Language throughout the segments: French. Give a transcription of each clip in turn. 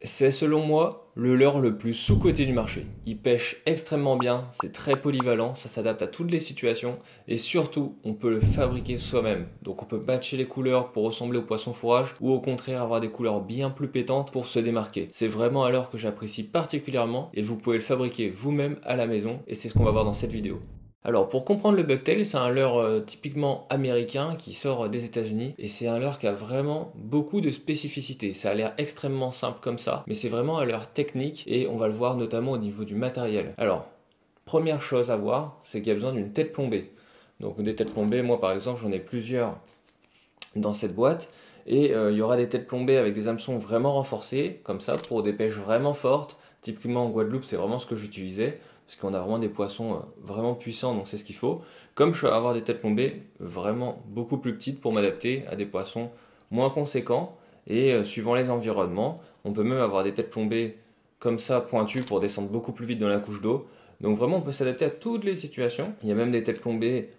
C'est selon moi le leurre le plus sous-coté du marché. Il pêche extrêmement bien, c'est très polyvalent, ça s'adapte à toutes les situations et surtout on peut le fabriquer soi-même. Donc on peut matcher les couleurs pour ressembler au poisson fourrage ou au contraire avoir des couleurs bien plus pétantes pour se démarquer. C'est vraiment un leurre que j'apprécie particulièrement et vous pouvez le fabriquer vous-même à la maison et c'est ce qu'on va voir dans cette vidéo. Alors pour comprendre le bucktail, c'est un leurre typiquement américain qui sort des États-Unis et c'est un leurre qui a vraiment beaucoup de spécificités. Ça a l'air extrêmement simple comme ça, mais c'est vraiment un leurre technique et on va le voir notamment au niveau du matériel. Alors, première chose à voir, c'est qu'il y a besoin d'une tête plombée. Donc des têtes plombées, moi par exemple j'en ai plusieurs dans cette boîte et il y aura des têtes plombées avec des hameçons vraiment renforcés, comme ça, pour des pêches vraiment fortes. Typiquement en Guadeloupe, c'est vraiment ce que j'utilisais. Parce qu'on a vraiment des poissons vraiment puissants, donc c'est ce qu'il faut. Comme je vais avoir des têtes plombées vraiment beaucoup plus petites pour m'adapter à des poissons moins conséquents. Et suivant les environnements, on peut même avoir des têtes plombées comme ça, pointues, pour descendre beaucoup plus vite dans la couche d'eau. Donc vraiment, on peut s'adapter à toutes les situations. Il y a même des têtes plombées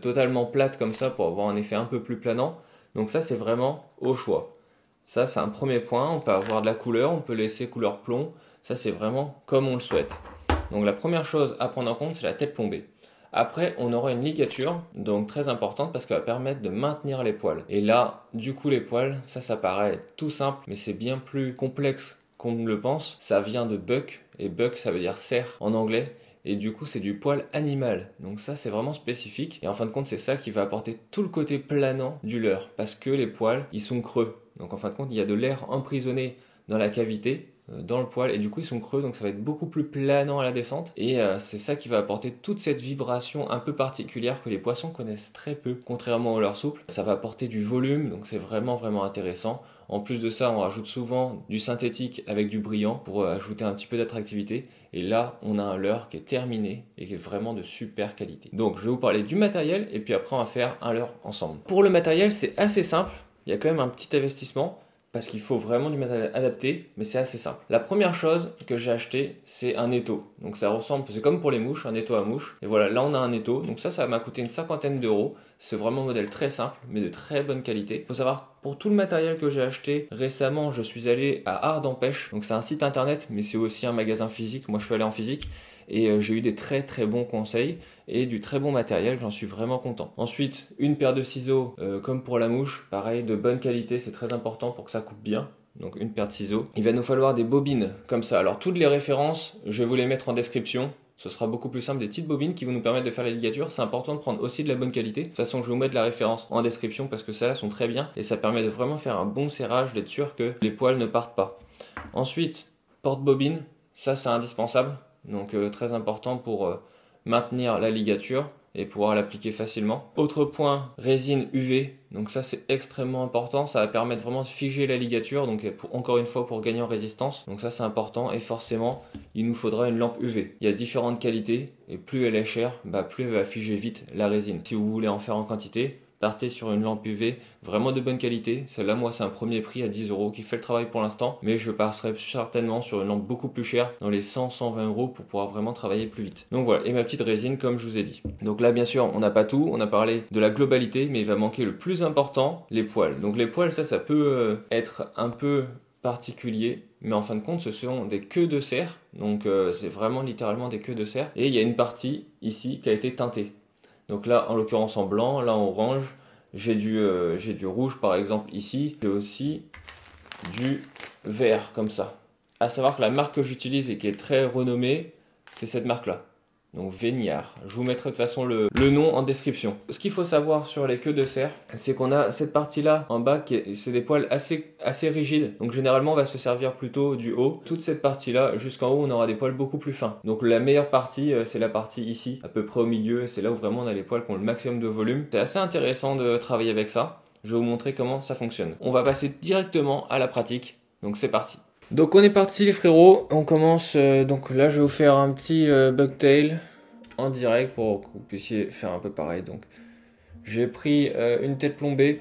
totalement plates comme ça pour avoir un effet un peu plus planant. Donc ça, c'est vraiment au choix. Ça, c'est un premier point. On peut avoir de la couleur, on peut laisser couleur plomb. Ça, c'est vraiment comme on le souhaite. Donc la première chose à prendre en compte, c'est la tête plombée. Après, on aura une ligature, donc très importante parce qu'elle va permettre de maintenir les poils. Et là, du coup, les poils, ça paraît tout simple, mais c'est bien plus complexe qu'on ne le pense. Ça vient de buck, et buck, ça veut dire cerf en anglais. Et du coup, c'est du poil animal. Donc ça, c'est vraiment spécifique. Et en fin de compte, c'est ça qui va apporter tout le côté planant du leurre. Parce que les poils, ils sont creux. Donc en fin de compte, il y a de l'air emprisonné dans la cavité, dans le poil, et du coup ils sont creux, donc ça va être beaucoup plus planant à la descente, et c'est ça qui va apporter toute cette vibration un peu particulière que les poissons connaissent très peu, contrairement au leurre souple. Ça va apporter du volume, donc c'est vraiment intéressant. En plus de ça, on rajoute souvent du synthétique avec du brillant pour ajouter un petit peu d'attractivité, et là on a un leurre qui est terminé et qui est vraiment de super qualité. Donc je vais vous parler du matériel, et puis après on va faire un leurre ensemble. Pour le matériel, c'est assez simple, il y a quand même un petit investissement, parce qu'il faut vraiment du matériel adapté, mais c'est assez simple. La première chose que j'ai acheté, c'est un étau. Donc ça ressemble, c'est comme pour les mouches, un étau à mouche. Et voilà, là on a un étau. Donc ça m'a coûté une cinquantaine d'euros. C'est vraiment un modèle très simple, mais de très bonne qualité. Il faut savoir, pour tout le matériel que j'ai acheté récemment, je suis allé à Art d'Empêche. Donc c'est un site internet, mais c'est aussi un magasin physique. Moi je suis allé en physique. Et j'ai eu des très bons conseils et du très bon matériel, j'en suis vraiment content. Ensuite, une paire de ciseaux comme pour la mouche, pareil, de bonne qualité, c'est très important pour que ça coupe bien. Donc une paire de ciseaux. Il va nous falloir des bobines comme ça. Alors toutes les références, je vais vous les mettre en description. Ce sera beaucoup plus simple, des petites bobines qui vont nous permettre de faire la ligature. C'est important de prendre aussi de la bonne qualité. De toute façon, je vais vous mettre la référence en description parce que celles-là sont très bien et ça permet de vraiment faire un bon serrage, d'être sûr que les poils ne partent pas. Ensuite, porte-bobine, ça c'est indispensable. Donc très important pour maintenir la ligature et pouvoir l'appliquer facilement. Autre point, résine UV. Donc ça c'est extrêmement important, ça va permettre vraiment de figer la ligature, donc encore une fois pour gagner en résistance. Donc ça c'est important et forcément il nous faudra une lampe UV. Il y a différentes qualités et plus elle est chère, plus elle va figer vite la résine. Si vous voulez en faire en quantité, partez sur une lampe UV vraiment de bonne qualité. Celle-là, moi, c'est un premier prix à 10 euros qui fait le travail pour l'instant. Mais je passerai certainement sur une lampe beaucoup plus chère, dans les 100-120 euros pour pouvoir vraiment travailler plus vite. Donc voilà, et ma petite résine, comme je vous ai dit. Donc là, bien sûr, on n'a pas tout. On a parlé de la globalité, mais il va manquer le plus important, les poils. Donc les poils, ça peut être un peu particulier, mais en fin de compte ce sont des queues de cerf, donc c'est vraiment littéralement des queues de cerf, et il y a une partie ici qui a été teintée. Donc là, en l'occurrence en blanc, là en orange, j'ai du rouge par exemple ici, j'ai aussi du vert comme ça. À savoir que la marque que j'utilise et qui est très renommée, c'est cette marque-là. Donc Véniard. Je vous mettrai de toute façon le nom en description. Ce qu'il faut savoir sur les queues de cerf, c'est qu'on a cette partie-là en bas, c'est des poils assez rigides. Donc généralement, on va se servir plutôt du haut. Toute cette partie-là, jusqu'en haut, on aura des poils beaucoup plus fins. Donc la meilleure partie, c'est la partie ici, à peu près au milieu. C'est là où vraiment on a les poils qui ont le maximum de volume. C'est assez intéressant de travailler avec ça. Je vais vous montrer comment ça fonctionne. On va passer directement à la pratique. Donc c'est parti. Donc on est parti les frérots, on commence, donc là je vais vous faire un petit bucktail en direct pour que vous puissiez faire un peu pareil. Donc j'ai pris une tête plombée,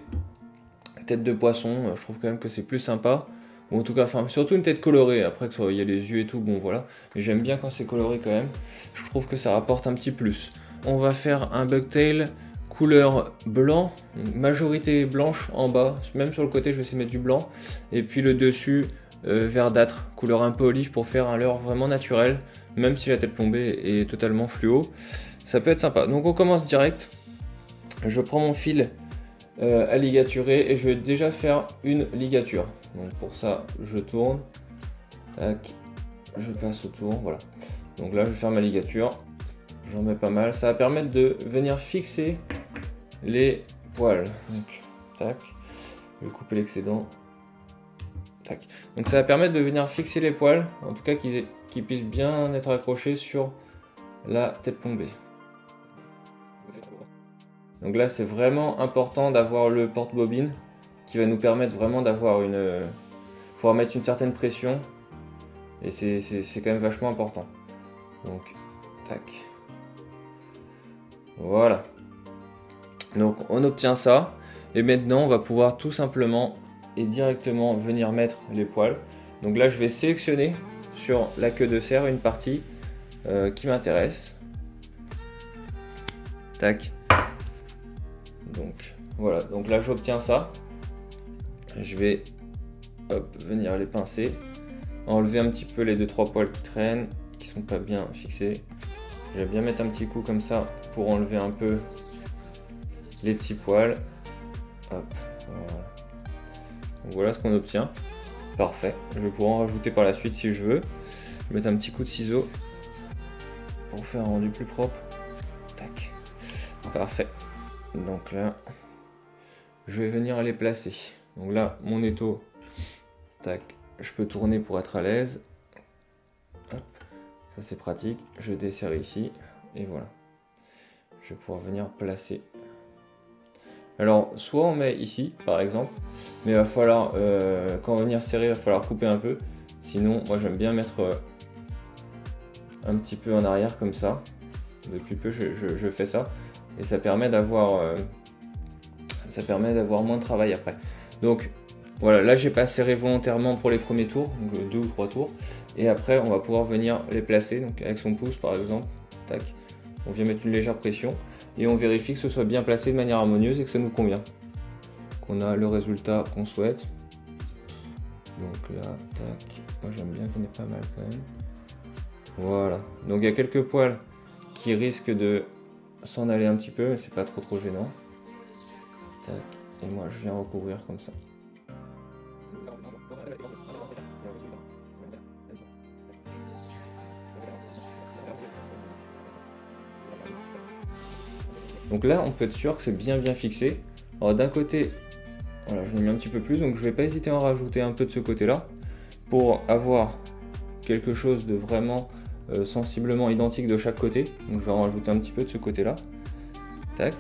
tête de poisson, je trouve quand même que c'est plus sympa, ou en tout cas, enfin surtout une tête colorée, après il y a les yeux et tout, bon voilà, mais j'aime bien quand c'est coloré quand même, je trouve que ça rapporte un petit plus. On va faire un bucktail couleur blanc, majorité blanche en bas, même sur le côté je vais essayer de mettre du blanc, et puis le dessus verdâtre, couleur un peu olive pour faire un leurre vraiment naturel, même si la tête plombée est totalement fluo. Ça peut être sympa. Donc on commence direct. Je prends mon fil à ligaturer et je vais déjà faire une ligature. Donc pour ça, je tourne, tac, je passe autour, voilà. Donc là, je vais faire ma ligature. J'en mets pas mal. Ça va permettre de venir fixer les poils. Donc, tac, je vais couper l'excédent. Tac. Donc ça va permettre de venir fixer les poils, en tout cas qu'ils puissent bien être accrochés sur la tête plombée. Donc là, c'est vraiment important d'avoir le porte-bobine qui va nous permettre vraiment d'avoir pouvoir mettre une certaine pression. Et c'est quand même vachement important. Donc, tac. Voilà. Donc, on obtient ça. Et maintenant, on va pouvoir tout simplement et directement venir mettre les poils. Donc là, je vais sélectionner sur la queue de cerf une partie qui m'intéresse. Tac. Donc voilà, donc là j'obtiens ça. Je vais venir les pincer, enlever un petit peu les 2-3 poils qui traînent, qui sont pas bien fixés. Je vais bien mettre un petit coup comme ça pour enlever un peu les petits poils. Hop, voilà. Donc voilà ce qu'on obtient. Parfait. Je vais pouvoir en rajouter par la suite si je veux. Je vais mettre un petit coup de ciseau pour faire un rendu plus propre. Tac. Parfait. Donc là, je vais venir les placer. Donc là, mon étau, tac, je peux tourner pour être à l'aise. Hop, ça c'est pratique. Je desserre ici et voilà. Je vais pouvoir venir placer. Alors, soit on met ici, par exemple, mais il va falloir, quand on va venir serrer, il va falloir couper un peu. Sinon, moi j'aime bien mettre un petit peu en arrière comme ça. Depuis peu, je fais ça. Et ça permet d'avoir moins de travail après. Donc voilà, là j'ai pas serré volontairement pour les premiers tours, donc 2 ou 3 tours. Et après on va pouvoir venir les placer, donc avec son pouce par exemple, tac, on vient mettre une légère pression et on vérifie que ce soit bien placé de manière harmonieuse et que ça nous convient, qu'on a le résultat qu'on souhaite. Donc là, tac, moi j'aime bien qu'il y en ait pas mal quand même. Voilà, donc il y a quelques poils qui risquent de s'en aller un petit peu, mais c'est pas trop gênant. Tac. Et moi je viens recouvrir comme ça. Donc là on peut être sûr que c'est bien fixé. Alors d'un côté, voilà, je l'ai mis un petit peu plus, donc je vais pas hésiter à en rajouter un peu de ce côté là pour avoir quelque chose de vraiment sensiblement identique de chaque côté. Donc je vais en rajouter un petit peu de ce côté là. Tac.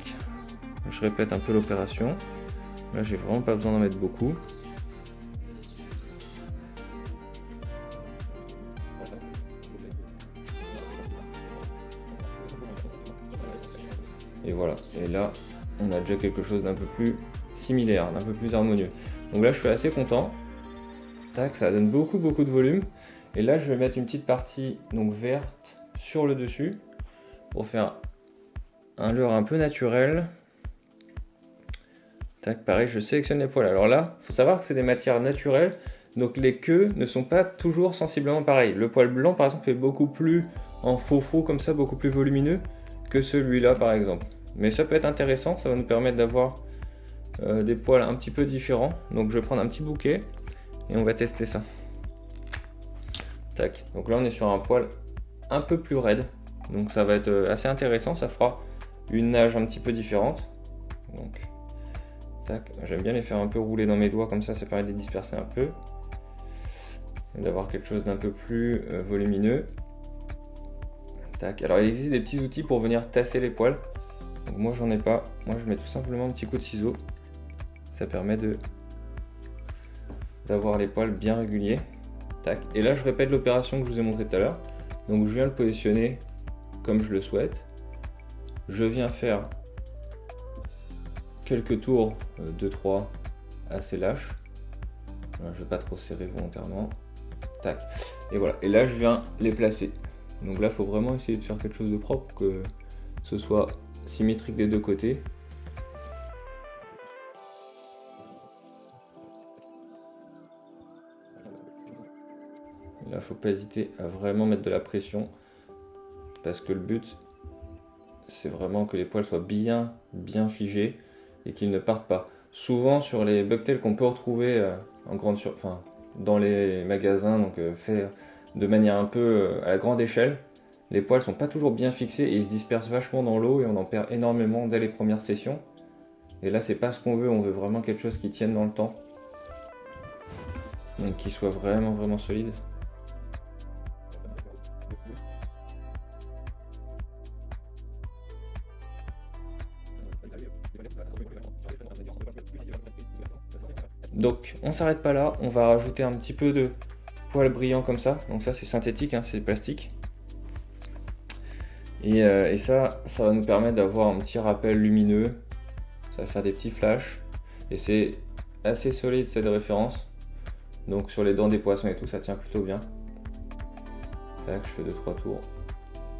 Je répète un peu l'opération. Là j'ai vraiment pas besoin d'en mettre beaucoup. Et voilà, et là on a déjà quelque chose d'un peu plus similaire, d'un peu plus harmonieux. Donc là je suis assez content. Tac, ça donne beaucoup de volume. Et là je vais mettre une petite partie donc verte sur le dessus pour faire un leurre un peu naturel. Tac, pareil, je sélectionne les poils. Alors là, il faut savoir que c'est des matières naturelles, donc les queues ne sont pas toujours sensiblement pareilles. Le poil blanc par exemple est beaucoup plus en faux comme ça, beaucoup plus volumineux que celui-là par exemple. Mais ça peut être intéressant, ça va nous permettre d'avoir des poils un petit peu différents. Donc je vais prendre un petit bouquet et on va tester ça. Tac, donc là on est sur un poil un peu plus raide, donc ça va être assez intéressant, ça fera une nage un petit peu différente. Donc, tac, j'aime bien les faire un peu rouler dans mes doigts comme ça permet de les disperser un peu et d'avoir quelque chose d'un peu plus volumineux. Tac, alors il existe des petits outils pour venir tasser les poils. Donc moi j'en ai pas, moi je mets tout simplement un petit coup de ciseau. Ça permet d'avoir les poils bien réguliers. Tac, et là je répète l'opération que je vous ai montré tout à l'heure. Donc je viens le positionner comme je le souhaite. Je viens faire quelques tours, 2-3 assez lâches. Voilà, je ne vais pas trop serrer volontairement. Tac, et voilà, et là je viens les placer. Donc là il faut vraiment essayer de faire quelque chose de propre, que ce soit symétrique des deux côtés. Là, faut pas hésiter à vraiment mettre de la pression parce que le but, c'est vraiment que les poils soient bien figés et qu'ils ne partent pas. Souvent sur les bucktails qu'on peut retrouver dans les magasins, donc fait de manière un peu à la grande échelle, les poils sont pas toujours bien fixés et ils se dispersent vachement dans l'eau et on en perd énormément dès les premières sessions. Et là, c'est pas ce qu'on veut, on veut vraiment quelque chose qui tienne dans le temps. Donc qui soit vraiment solide. Donc on s'arrête pas là, on va rajouter un petit peu de poils brillants comme ça. Donc ça c'est synthétique, hein, c'est plastique. Et ça va nous permettre d'avoir un petit rappel lumineux. Ça va faire des petits flashs. Et c'est assez solide, c'est de référence. Donc sur les dents des poissons et tout, ça tient plutôt bien. Tac, je fais 2-3 tours.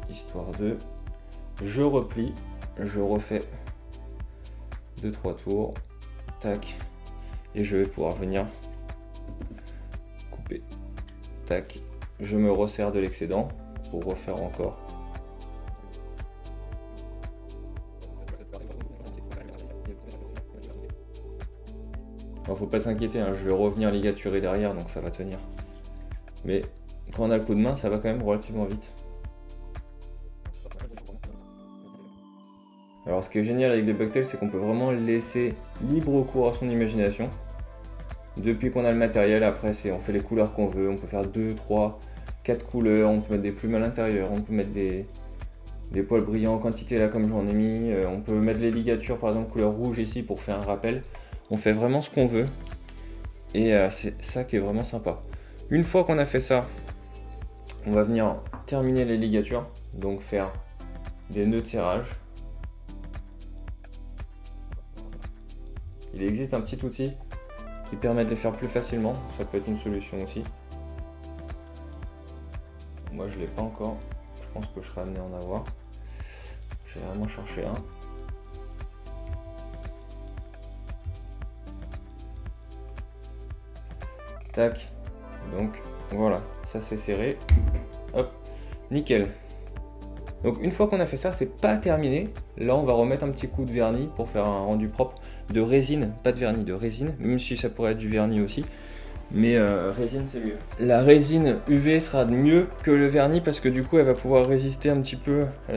Histoire de... Je replie, je refais 2-3 tours. Tac. Et je vais pouvoir venir couper. Tac. Je me resserre de l'excédent pour refaire encore. Alors faut pas s'inquiéter, hein, je vais revenir ligaturer derrière, donc ça va tenir. Mais quand on a le coup de main, ça va quand même relativement vite. Alors ce qui est génial avec les bucktails, c'est qu'on peut vraiment laisser libre cours à son imagination. Depuis qu'on a le matériel, après on fait les couleurs qu'on veut, on peut faire 2, 3, 4 couleurs, on peut mettre des plumes à l'intérieur, on peut mettre des poils brillants en quantité là comme j'en ai mis, on peut mettre les ligatures par exemple couleur rouge ici pour faire un rappel. On fait vraiment ce qu'on veut et c'est ça qui est vraiment sympa. Une fois qu'on a fait ça, on va venir terminer les ligatures, donc faire des nœuds de serrage. Il existe un petit outil qui permet de les faire plus facilement, ça peut être une solution aussi. Moi je ne l'ai pas encore, je pense que je serai amené à en avoir. J'ai vraiment cherché un. Tac, donc voilà, ça c'est serré, hop, nickel. Donc une fois qu'on a fait ça, c'est pas terminé. Là on va remettre un petit coup de vernis pour faire un rendu propre de résine, pas de vernis, de résine, même si ça pourrait être du vernis aussi. Mais résine c'est mieux. La résine UV sera mieux que le vernis parce que du coup elle va pouvoir résister un petit peu à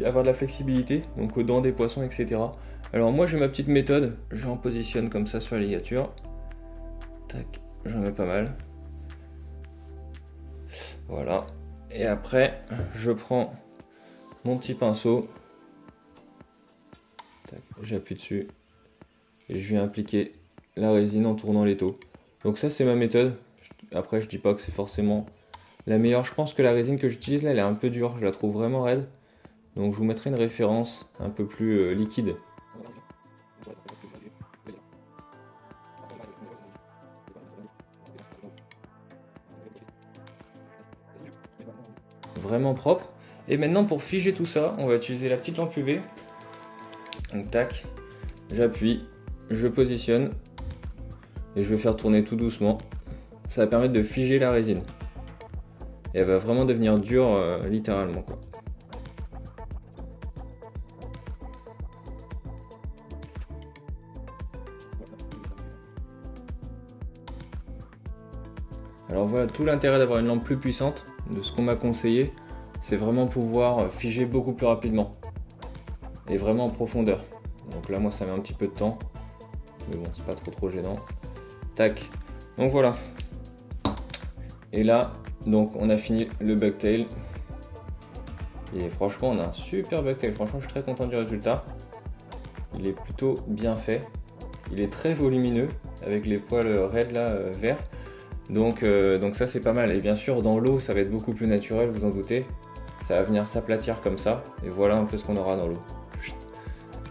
avoir de la flexibilité, donc aux dents des poissons, etc. Alors moi j'ai ma petite méthode, j'en positionne comme ça sur la ligature. Tac, j'en mets pas mal. Voilà. Et après je prends mon petit pinceau, j'appuie dessus et je viens appliquer la résine en tournant l'étau. Donc ça c'est ma méthode. Après je dis pas que c'est forcément la meilleure. Je pense que la résine que j'utilise là elle est un peu dure, je la trouve vraiment raide. Donc je vous mettrai une référence un peu plus liquide. Vraiment propre. Et maintenant pour figer tout ça, on va utiliser la petite lampe UV. Donc tac, j'appuie, je positionne et je vais faire tourner tout doucement. Ça va permettre de figer la résine. Et elle va vraiment devenir dure littéralement quoi. Alors voilà, tout l'intérêt d'avoir une lampe plus puissante, de ce qu'on m'a conseillé, c'est vraiment pouvoir figer beaucoup plus rapidement et vraiment en profondeur. Donc là moi ça met un petit peu de temps, mais bon c'est pas trop gênant. Tac, donc voilà. Et là donc on a fini le bucktail et franchement on a un super bucktail. Franchement je suis très content du résultat. Il est plutôt bien fait, il est très volumineux avec les poils raides là verts. Donc ça c'est pas mal. Et bien sûr dans l'eau ça va être beaucoup plus naturel, vous en doutez. Ça va venir s'aplatir comme ça. Et voilà un peu ce qu'on aura dans l'eau.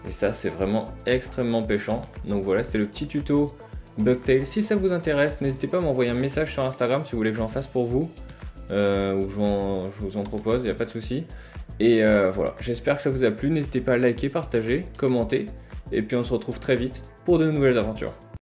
Et ça c'est vraiment extrêmement pêchant. Donc voilà, c'était le petit tuto bucktail. Si ça vous intéresse, n'hésitez pas à m'envoyer un message sur Instagram si vous voulez que j'en fasse pour vous. Ou je vous en propose, il n'y a pas de souci. Et voilà, j'espère que ça vous a plu. N'hésitez pas à liker, partager, commenter. Et puis on se retrouve très vite pour de nouvelles aventures.